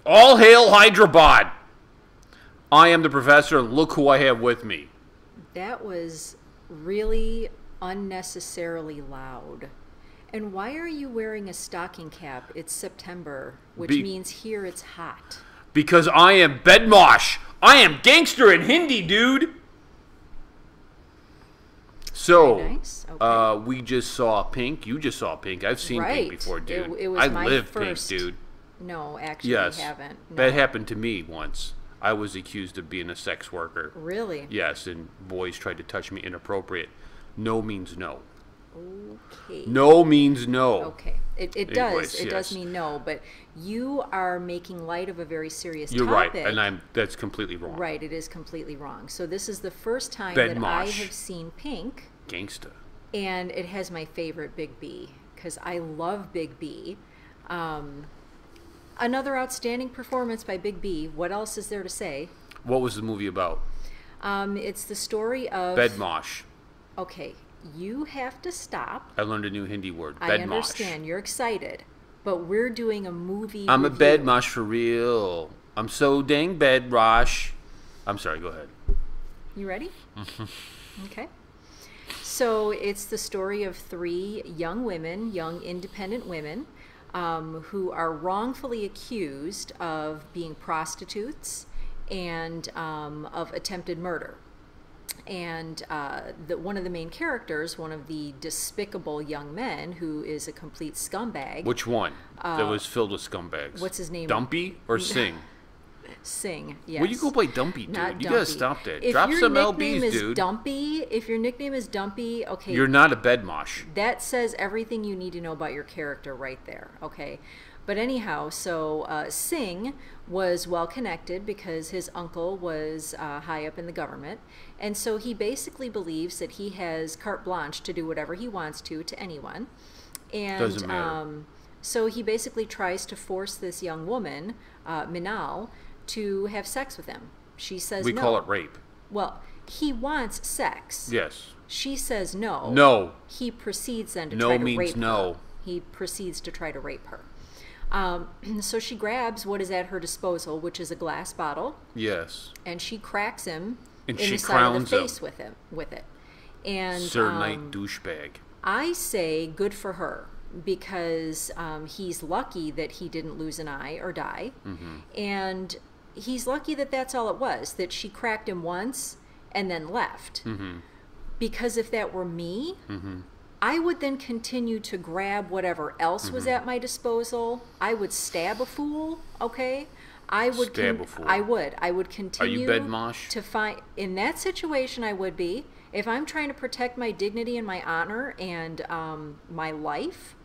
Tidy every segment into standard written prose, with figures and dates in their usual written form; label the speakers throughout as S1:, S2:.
S1: All hail Hyderabad! I am the professor, and look who I have with me.
S2: That was really unnecessarily loud. And why are you wearing a stocking cap? It's September, which means here it's hot.
S1: Because I am Bedmosh. I am gangster in Hindi, dude. So,
S2: Very nice. Okay.
S1: we just saw Pink. You just saw Pink. I've seen Pink before, dude.
S2: It was
S1: I
S2: my
S1: live
S2: first.
S1: Pink, dude.
S2: No, actually,
S1: Yes.
S2: I haven't. No.
S1: That happened to me once. I was accused of being a sex worker.
S2: Really?
S1: Yes, and boys tried to touch me inappropriate. No means no.
S2: Okay.
S1: No means no.
S2: Okay. It
S1: Anyways,
S2: does. It does mean no, but you are making light of a very serious
S1: You're
S2: topic.
S1: right, and that's completely wrong.
S2: Right, it is completely wrong. So this is the first time
S1: Ben
S2: that I
S1: Mosh.
S2: have seen Pink,
S1: Gangsta.
S2: and it has my favorite Big B, because I love Big B. Another outstanding performance by Big B. What else is there to say?
S1: What was the movie about?
S2: It's the story of...
S1: Bedmosh.
S2: Okay, you have to stop.
S1: I learned a new Hindi word.
S2: I
S1: Bedmosh.
S2: understand. You're excited. But we're doing a movie
S1: I'm
S2: review.
S1: a bedmosh for real. I'm so dang bedrosh. I'm sorry, go ahead.
S2: You ready? Okay. So it's the story of three young women, young independent women, who are wrongfully accused of being prostitutes and of attempted murder. And one of the main characters, one of the despicable young men, who is a complete scumbag.
S1: Which one? That was filled with scumbags.
S2: What's his name?
S1: Dumpy or Singh?
S2: Singh, yes.
S1: Well, you go by Dumpy, dude.
S2: Not
S1: You gotta
S2: Dumpy.
S1: stop that.
S2: If
S1: Drop
S2: your
S1: some
S2: nickname
S1: LBs,
S2: is
S1: dude.
S2: Dumpy, if your nickname is Dumpy, okay.
S1: You're not a bedmosh.
S2: That says everything you need to know about your character right there, okay? But anyhow, so Singh was well connected because his uncle was high up in the government. And so he basically believes that he has carte blanche to do whatever he wants to anyone. And
S1: Doesn't matter.
S2: so he basically tries to force this young woman, Minal, to have sex with him. She says
S1: We
S2: no.
S1: call it rape.
S2: Well, he wants sex.
S1: Yes.
S2: She says no.
S1: No.
S2: He proceeds then to
S1: No
S2: try to
S1: means
S2: rape
S1: no.
S2: her. He proceeds to try to rape her. So she grabs what is at her disposal, which is a glass bottle,
S1: Yes.
S2: and she cracks him
S1: And
S2: in
S1: she
S2: the side of
S1: crowns
S2: the
S1: him.
S2: face with it. And
S1: Sir Knight douchebag.
S2: I say good for her, because he's lucky that he didn't lose an eye or die.
S1: Mm-hmm.
S2: And he's lucky that that's all it was, that she cracked him once and then left.
S1: Mm-hmm.
S2: Because if that were me, I would then continue to grab whatever else was
S1: Mm-hmm.
S2: at my disposal. I would stab a fool, okay? I would
S1: Stab a fool.
S2: I would continue
S1: bedmosh?
S2: to find in that situation. I would be, if I'm trying to protect my dignity and my honor and my life.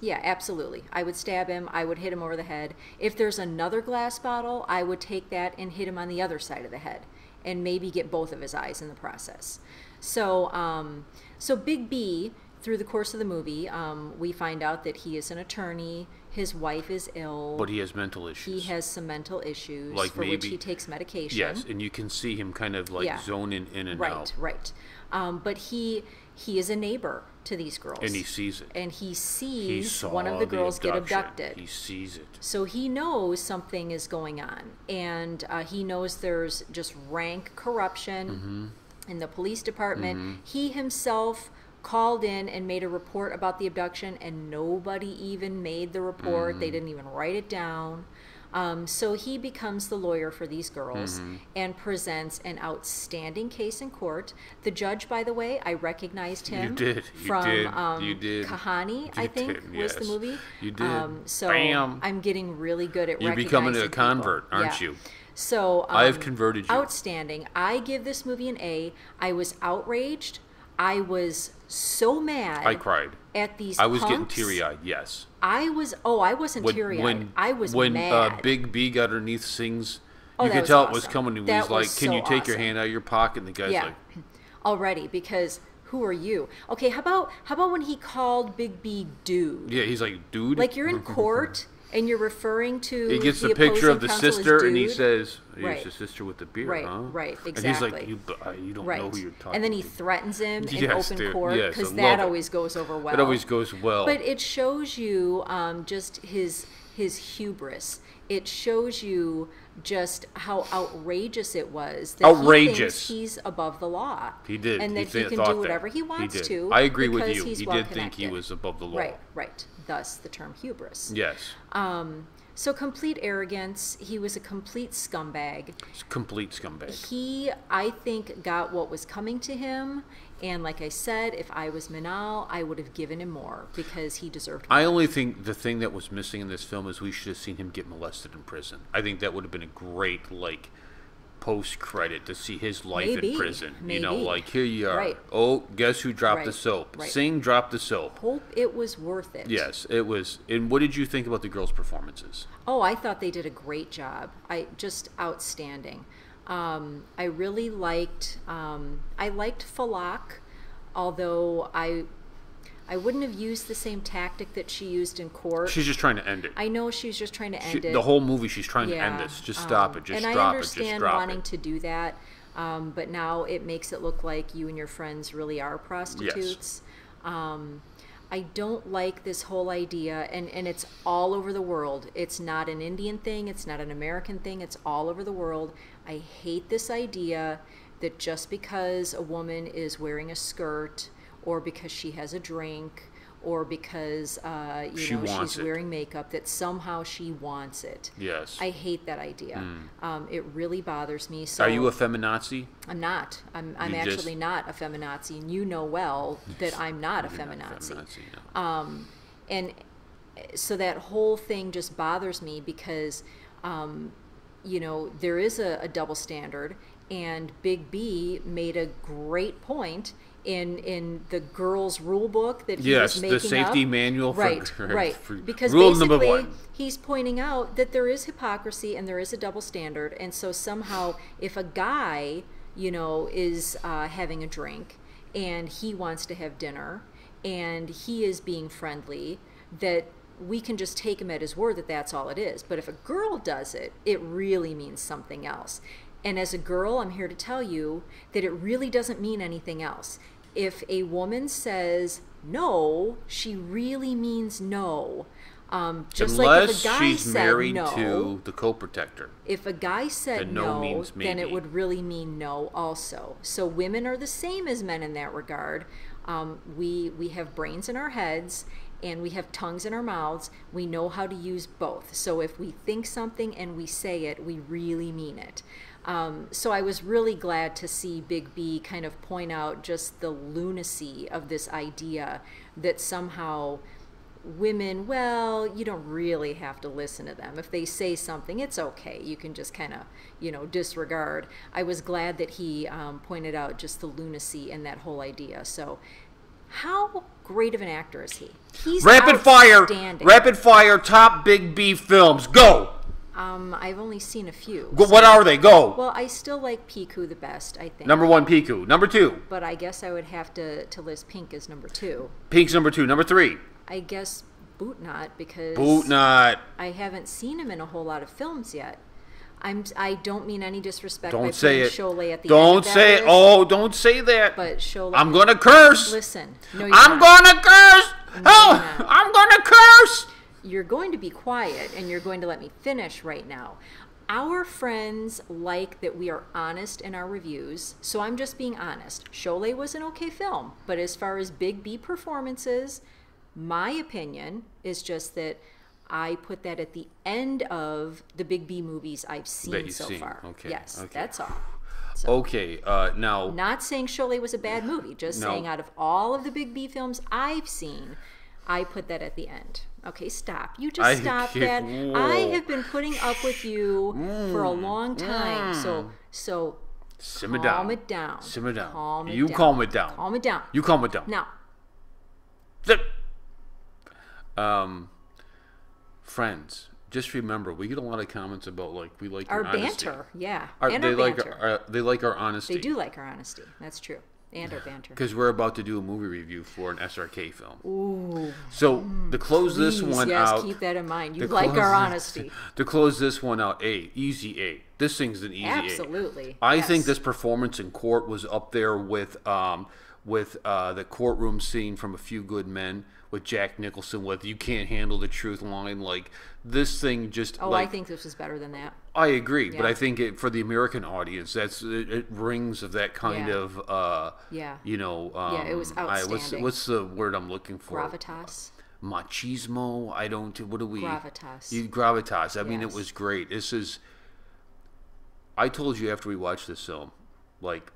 S2: Yeah, absolutely. I would stab him. I would hit him over the head. If there's another glass bottle, I would take that and hit him on the other side of the head, and maybe get both of his eyes in the process. So, so Big B, through the course of the movie, we find out that he is an attorney. His wife is ill.
S1: But he has mental issues.
S2: He has some mental issues
S1: Like
S2: for which
S1: maybe-
S2: he takes medication.
S1: Yes, and you can see him kind of like
S2: Yeah.
S1: zoning in and
S2: Right,
S1: out.
S2: right. But he is a neighbor to these girls.
S1: And he sees it.
S2: And he
S1: He
S2: sees
S1: saw
S2: one of the girls get
S1: abduction.
S2: abducted.
S1: He sees it.
S2: So he knows something is going on. And he knows there's just rank corruption in the police department. He himself called in and made a report about the abduction, and nobody even made the report. They didn't even write it down. So he becomes the lawyer for these girls and presents an outstanding case in court. The judge, by the way, I recognized him from
S1: You did.
S2: Kahani, I think,
S1: did,
S2: was the
S1: yes.
S2: movie.
S1: You did.
S2: So
S1: Bam.
S2: I'm getting really good at
S1: You're
S2: recognizing
S1: becoming a convert,
S2: people.
S1: aren't
S2: Yeah.
S1: you?
S2: So
S1: I have converted you.
S2: Outstanding. I give this movie an A. I was outraged. I was so mad.
S1: I cried.
S2: At these
S1: I was getting
S2: punks.
S1: teary-eyed, yes.
S2: I wasn't teary-eyed. I was
S1: when
S2: mad.
S1: Big B got underneath Singh's,
S2: Oh,
S1: you
S2: that
S1: could
S2: was
S1: tell it was
S2: awesome.
S1: coming. He
S2: That
S1: was like,
S2: was
S1: "Can
S2: so
S1: you take your
S2: awesome.
S1: hand out of your pocket?" And the guy's
S2: Yeah.
S1: like,
S2: Already, because who are you? Okay, how about when he called Big B dude?
S1: "Yeah." He's like, "Dude."
S2: Like, you're in court and you're referring to
S1: He gets the
S2: opposing
S1: picture of the
S2: counsel as
S1: sister, and he
S2: dude.
S1: says, "Here's
S2: Right.
S1: the sister with the beard,
S2: Right,
S1: huh?"
S2: right,
S1: And he's like,
S2: exactly.
S1: "You don't
S2: Right.
S1: know who you're talking."
S2: And then he
S1: to."
S2: threatens him in
S1: Yes,
S2: open
S1: dude.
S2: court,
S1: Yes,
S2: because
S1: I
S2: that
S1: love it.
S2: always goes over well.
S1: It always goes well.
S2: But it shows you just his his hubris. It shows you just how outrageous it was. That
S1: Outrageous.
S2: He thinks he's above the law.
S1: He did.
S2: And that he can
S1: thought
S2: do whatever
S1: that.
S2: he wants
S1: did.
S2: to.
S1: I agree with
S2: because
S1: you.
S2: he's
S1: He
S2: well
S1: did think he
S2: connected.
S1: was above the law.
S2: Right. Thus the term hubris.
S1: Yes.
S2: So complete arrogance. He was a complete scumbag.
S1: Complete scumbag.
S2: He, I think, got what was coming to him. And like I said, if I was Manal, I would have given him more because he deserved more.
S1: I only think the thing that was missing in this film is we should have seen him get molested in prison. I think that would have been a great, like, post-credit to see his life in prison. You know, like, here you are.
S2: Right.
S1: Oh, guess who dropped the soap?
S2: Right.
S1: Singh dropped the soap.
S2: Hope it was worth it.
S1: Yes, it was. And what did you think about the girls' performances?
S2: Oh, I thought they did a great job. Just outstanding. I really liked Falak, although I wouldn't have used the same tactic that she used in court.
S1: She's just trying to end it.
S2: I know she's just trying to end it.
S1: The whole movie, she's trying to end this. Just stop it. Just
S2: and
S1: drop
S2: I
S1: it. Just
S2: understand
S1: drop
S2: wanting
S1: it.
S2: to do that, but now it makes it look like you and your friends really are prostitutes. I don't like this whole idea, and it's all over the world. It's not an Indian thing. It's not an American thing. It's all over the world. I hate this idea that just because a woman is wearing a skirt or because she has a drink or because she's wearing makeup, that somehow she wants it.
S1: Yes.
S2: I hate that idea. It really bothers me. So
S1: Are you a feminazi?
S2: I'm not. I'm actually not a feminazi, and you know well that I'm not a feminazi. And so that whole thing just bothers me because, there is a double standard, and Big B made a great point in the girls' rule book that he was making
S1: the safety manual.
S2: Right. Because
S1: rule
S2: basically,
S1: number 1.
S2: he's pointing out that there is hypocrisy and there is a double standard, and so somehow if a guy, is having a drink and he wants to have dinner and he is being friendly, that we can just take him at his word that that's all it is. But if a girl does it, it really means something else. And as a girl, I'm here to tell you that it really doesn't mean anything else. If a woman says no, she really means no. Just like if a guy
S1: she's
S2: said
S1: married
S2: no,
S1: to the co-protector.
S2: If a guy said
S1: no means maybe.
S2: then it would really mean no also. So women are the same as men in that regard. We have brains in our heads and we have tongues in our mouths. We know how to use both. So if we think something and we say it, we really mean it. So I was really glad to see Big B kind of point out just the lunacy of this idea that somehow women, well, you don't really have to listen to them. If they say something, it's okay. You can just kind of, disregard. I was glad that he pointed out just the lunacy in that whole idea. So how great of an actor is he? He's outstanding.
S1: Rapid fire top Big B films. Go!
S2: I've only seen a few.
S1: What are they? Go!
S2: Well, I still like Piku the best, I think.
S1: Number 1, Piku. Number 2.
S2: But I guess I would have to list Pink as number 2.
S1: Pink's number 2. Number 3.
S2: I guess Bootnot, because
S1: Bootnot.
S2: I haven't seen him in a whole lot of films yet. I don't mean any disrespect by
S1: Don't say
S2: putting
S1: it.
S2: Sholay at the
S1: Don't
S2: end of that
S1: say it.
S2: list,
S1: Oh, don't say that.
S2: but Sholay.
S1: I'm gonna curse.
S2: Listen, no, you're
S1: I'm
S2: not.
S1: gonna curse.
S2: No,
S1: Oh,
S2: you're not.
S1: I'm gonna curse.
S2: You're going to be quiet and you're going to let me finish right now. Our friends like that we are honest in our reviews, so I'm just being honest. Sholay was an okay film, but as far as Big B performances, my opinion is just that I put that at the end of the Big B movies I've seen so far.
S1: Okay.
S2: Yes,
S1: Okay.
S2: that's all. So,
S1: Okay. Now.
S2: not saying Sholay was a bad movie, just saying out of all of the Big B films I've seen, I put that at the end. Okay, stop. You just stop that.
S1: Whoa.
S2: I have been putting up with you for a long time. So
S1: Simmer
S2: calm
S1: down.
S2: it down.
S1: Simmer down.
S2: Calm it
S1: You
S2: down.
S1: calm it down.
S2: Calm it down.
S1: You calm it down.
S2: Now,
S1: Friends, just remember, we get a lot of comments about we like
S2: our
S1: your honesty.
S2: banter, yeah.
S1: And
S2: our
S1: they
S2: banter.
S1: they like our honesty.
S2: They do like our honesty. That's true. And our banter.
S1: Because we're about to do a movie review for an SRK film.
S2: Ooh.
S1: So to close this
S2: Please,
S1: one
S2: yes,
S1: out,
S2: keep that in mind. You
S1: to
S2: like
S1: close
S2: our
S1: this-
S2: honesty.
S1: To close this one out, easy A. This thing's an easy A.
S2: Absolutely.
S1: I
S2: yes.
S1: think this performance in court was up there with the courtroom scene from A Few Good Men with Jack Nicholson with "You can't handle the truth" line. Like this thing just.
S2: Oh,
S1: like,
S2: I think this was better than that.
S1: I agree, but
S2: Yeah.
S1: I think for the American audience, it rings of that kind
S2: Yeah.
S1: of.
S2: Yeah.
S1: You know.
S2: Yeah, it was outstanding.
S1: What's the word I'm looking for?
S2: Gravitas.
S1: Machismo. I don't. What do we?
S2: Gravitas.
S1: Gravitas. I mean, it
S2: Yes.
S1: was great. This is. I told you after we watched this film, like,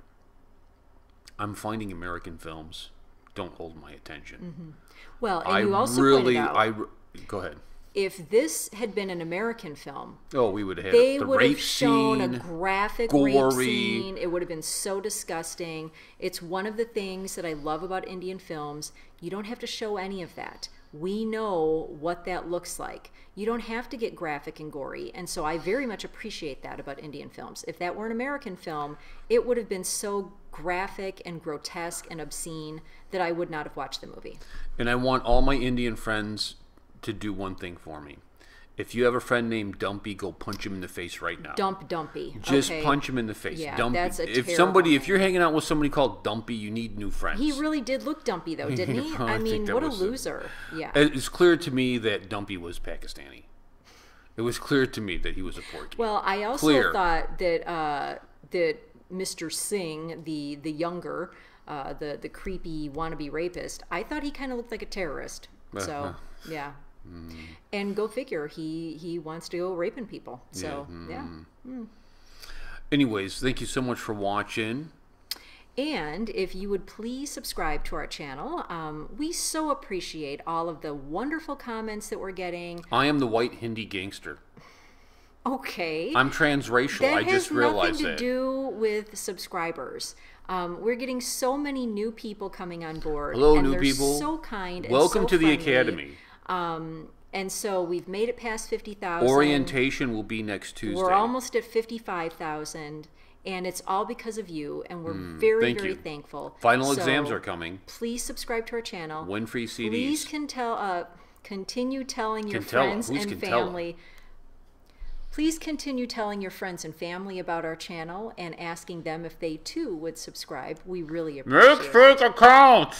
S1: I'm finding American films don't hold my attention.
S2: Well, and
S1: I
S2: you also
S1: really,
S2: pointed out,
S1: go ahead.
S2: if this had been an American film,
S1: Oh, we would have had
S2: they
S1: the
S2: would
S1: rape
S2: have shown
S1: scene.
S2: a graphic
S1: gory.
S2: rape scene. It would have been so disgusting. It's one of the things that I love about Indian films. You don't have to show any of that. We know what that looks like. You don't have to get graphic and gory. And so I very much appreciate that about Indian films. If that were an American film, it would have been so graphic and grotesque and obscene that I would not have watched the movie.
S1: And I want all my Indian friends to do one thing for me. If you have a friend named Dumpy, go punch him in the face right now.
S2: Dumpy.
S1: Just
S2: Okay.
S1: punch him in the face.
S2: Yeah,
S1: Dumpy.
S2: that's a
S1: if
S2: terrible name.
S1: you're hanging out with somebody called Dumpy, you need new friends.
S2: He really did look dumpy, though, didn't he?
S1: I
S2: I mean,
S1: think that
S2: what a
S1: was
S2: loser. Yeah.
S1: It's clear to me that Dumpy was Pakistani. It was clear to me that he was a Porky.
S2: Well, I also
S1: Clear.
S2: thought that that Mr. Singh, the younger, the creepy wannabe rapist, I thought he kind of looked like a terrorist. So yeah, and go figure, he wants to go raping people. So yeah.
S1: Anyways, thank you so much for watching.
S2: And if you would please subscribe to our channel, we so appreciate all of the wonderful comments that we're getting.
S1: I am the white Hindi gangster.
S2: Okay.
S1: I'm transracial.
S2: That
S1: I just
S2: has
S1: realized
S2: nothing to
S1: that.
S2: do with subscribers. We're getting so many new people coming on board.
S1: Hello,
S2: and
S1: new
S2: they're
S1: people.
S2: So kind.
S1: Welcome
S2: and so
S1: to the
S2: friendly.
S1: Academy.
S2: And so we've made it past 50,000.
S1: Orientation will be next Tuesday.
S2: We're almost at 55,000, and it's all because of you. And we're very,
S1: thank
S2: very
S1: you.
S2: thankful.
S1: Final
S2: So
S1: exams are coming.
S2: Please subscribe to our channel.
S1: Win free CDs.
S2: Please continue telling your
S1: Quintella.
S2: friends
S1: Who's
S2: and
S1: Quintella?
S2: family. Please continue telling your friends and family about our channel and asking them if they too would subscribe. We really appreciate
S1: Next
S2: it.
S1: fake account.